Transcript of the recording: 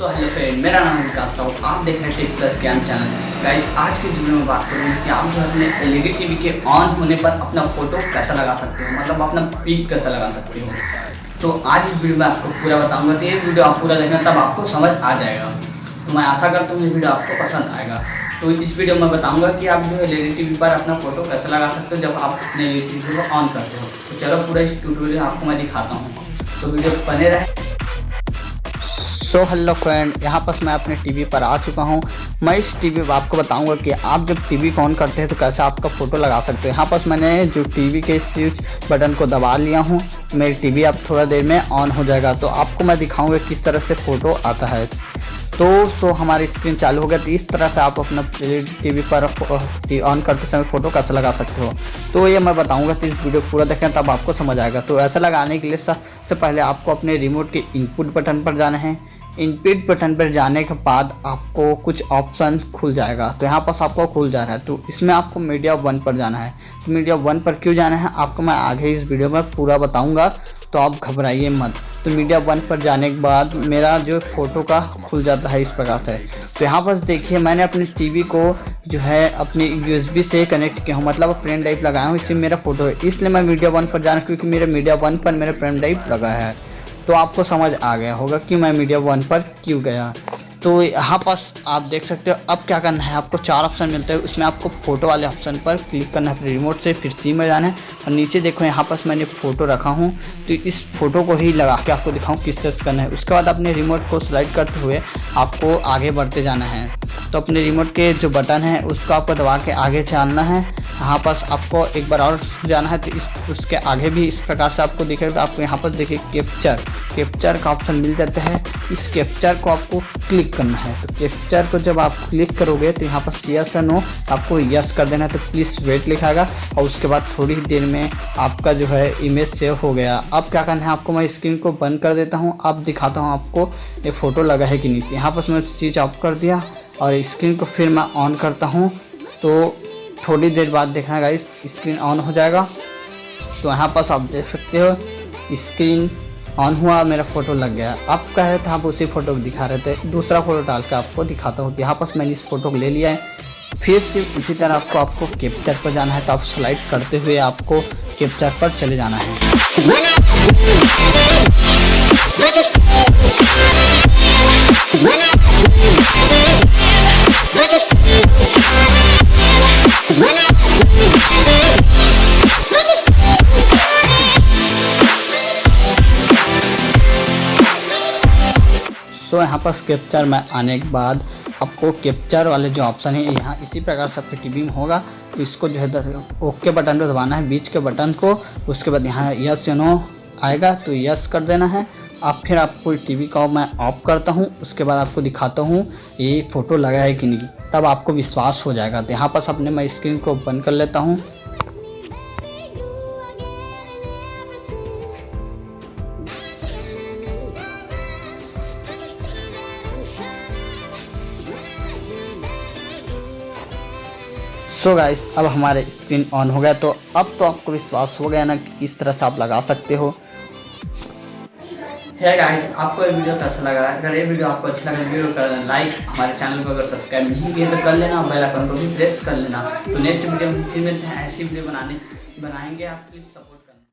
तो hello friend, मेरा नाम है गाइस। आप देख रहे हैं प्लस ज्ञान चैनल। गाइस आज की वीडियो में बात करूँगी कि आप जो अपने एलईडी टीवी के ऑन होने पर अपना फोटो कैसा लगा सकते हो, मतलब अपना पिक कैसा लगा सकते हो। तो आज इस वीडियो में आपको पूरा बताऊंगा। तो ये वीडियो आप पूरा देखना, तब आपको समझ आ जाएगा। तो मैं आशा करता हूँ ये वीडियो आपको पसंद आएगा। तो इस वीडियो में बताऊंगा कि आप जो एलईडी टीवी पर अपना फोटो कैसे लगा सकते हो जब आप अपने एलईडी टीवी को ऑन करते हो। तो चलो पूरा इस ट्यूटोरियल आपको मैं दिखाता हूँ, तो वीडियो बने रहे। सो हेलो फ्रेंड, यहाँ पर मैं अपने टीवी पर आ चुका हूँ। मैं इस टीवी पर आपको बताऊंगा कि आप जब टीवी को ऑन करते हैं तो कैसे आपका फ़ोटो लगा सकते हैं। यहाँ पर मैंने जो टीवी के स्विच बटन को दबा लिया हूँ। मेरी टीवी अब थोड़ा देर में ऑन हो जाएगा, तो आपको मैं दिखाऊंगा किस तरह से फ़ोटो आता है। तो हमारी स्क्रीन चालू हो गया। तो इस तरह से आप अपना टीवी पर ऑन करते समय फ़ोटो कैसे लगा सकते हो, तो ये मैं बताऊंगा। तो इस वीडियो पूरा देखें तब आपको समझ आएगा। तो ऐसा लगाने के लिए सबसे पहले आपको अपने रिमोट के इनपुट बटन पर जाना है। इनपुट बटन पर जाने के बाद आपको कुछ ऑप्शन खुल जाएगा। तो यहाँ पर आपको खुल जा रहा है, तो इसमें आपको मीडिया 1 पर जाना है। तो मीडिया 1 पर क्यों जाना है आपको मैं आगे इस वीडियो में पूरा बताऊंगा, तो आप घबराइए मत। तो मीडिया 1 पर जाने के बाद मेरा जो फ़ोटो का खुल जाता है इस प्रकार से। तो यहाँ पर देखिए, मैंने अपनी टीवी को जो है अपनी USB से कनेक्ट किया हूँ, मतलब पेन ड्राइव लगाया हूँ। इससे मेरा फ़ोटो है, इसलिए मैं मीडिया 1 पर जाना, क्योंकि मेरे मीडिया 1 पर मेरा पेन ड्राइव लगा है। तो आपको समझ आ गया होगा कि मैं मीडिया 1 पर क्यों गया। तो यहाँ पास आप देख सकते हो। अब क्या करना है, आपको 4 ऑप्शन मिलते हैं, उसमें आपको फ़ोटो वाले ऑप्शन पर क्लिक करना है अपने रिमोट से। फिर सी में जाना है और नीचे देखो यहाँ पास मैंने फ़ोटो रखा हूँ, तो इस फ़ोटो को ही लगा के आपको दिखाऊँ किस तरह से करना है। उसके बाद अपने रिमोट को स्लाइड करते हुए आपको आगे बढ़ते जाना है। तो अपने रिमोट के जो बटन है उसको आपको दबा के आगे चलना है। यहाँ पास आपको एक बार और जाना है, तो उसके आगे भी इस प्रकार से आपको दिखेगा। तो आपको यहाँ पर देखिए कैप्चर का ऑप्शन मिल जाता है। इस कैप्चर को आपको क्लिक करना है। तो कैप्चर को जब आप क्लिक करोगे तो यहाँ पर यस या नो आपको यस कर देना है। तो प्लीज़ वेट लिखाएगा और उसके बाद थोड़ी देर में आपका जो है इमेज सेव हो गया। अब क्या करना है, आपको मैं स्क्रीन को बंद कर देता हूँ। अब दिखाता हूँ आपको ये फ़ोटो लगा है कि नहीं। यहाँ पर मैं स्विच ऑफ कर दिया और स्क्रीन को फिर मैं ऑन करता हूँ। तो थोड़ी देर बाद देखना गाइस, स्क्रीन ऑन हो जाएगा। तो यहाँ पर आप देख सकते हो स्क्रीन ऑन हुआ, मेरा फ़ोटो लग गया। आप कह रहे थे आप उसी फ़ोटो को दिखा रहे थे, दूसरा फ़ोटो डाल के आपको दिखाता हूँ। यहाँ पर मैंने इस फ़ोटो को ले लिया है। फिर से उसी तरह आपको कैप्चर पर जाना है। तो आप स्लाइड करते हुए आपको कैप्चर पर चले जाना है। तो यहाँ पर कैप्चर में आने के बाद आपको कैप्चर वाले जो ऑप्शन है यहाँ इसी प्रकार से आपके टीवी में होगा। तो इसको जो है ओके बटन को दबाना है, बीच के बटन को। उसके बाद यहाँ यस या नो आएगा, तो यस कर देना है। अब फिर आपको टीवी को मैं ऑफ करता हूँ। उसके बाद आपको दिखाता हूँ ये फ़ोटो लगा है कि नहीं, तब आपको विश्वास हो जाएगा। तो यहाँ पर अपने मैं स्क्रीन को बंद कर लेता हूँ। सो गाइस, अब हमारे स्क्रीन ऑन हो गया। तो अब तो आपको विश्वास हो गया ना कि किस तरह से आप लगा सकते हो। है गाइस, आपको ये वीडियो कैसा लगा? अगर ये वीडियो आपको अच्छा लगा, वीडियो कर लाइक, हमारे चैनल को अगर सब्सक्राइब नहीं किया तो कर लेना, बेल आइकन को भी प्रेस कर लेना। तो नेक्स्ट वीडियो में फिर मिलते हैं, ऐसी वीडियो बनाएंगे। आप प्लीज़ सपोर्ट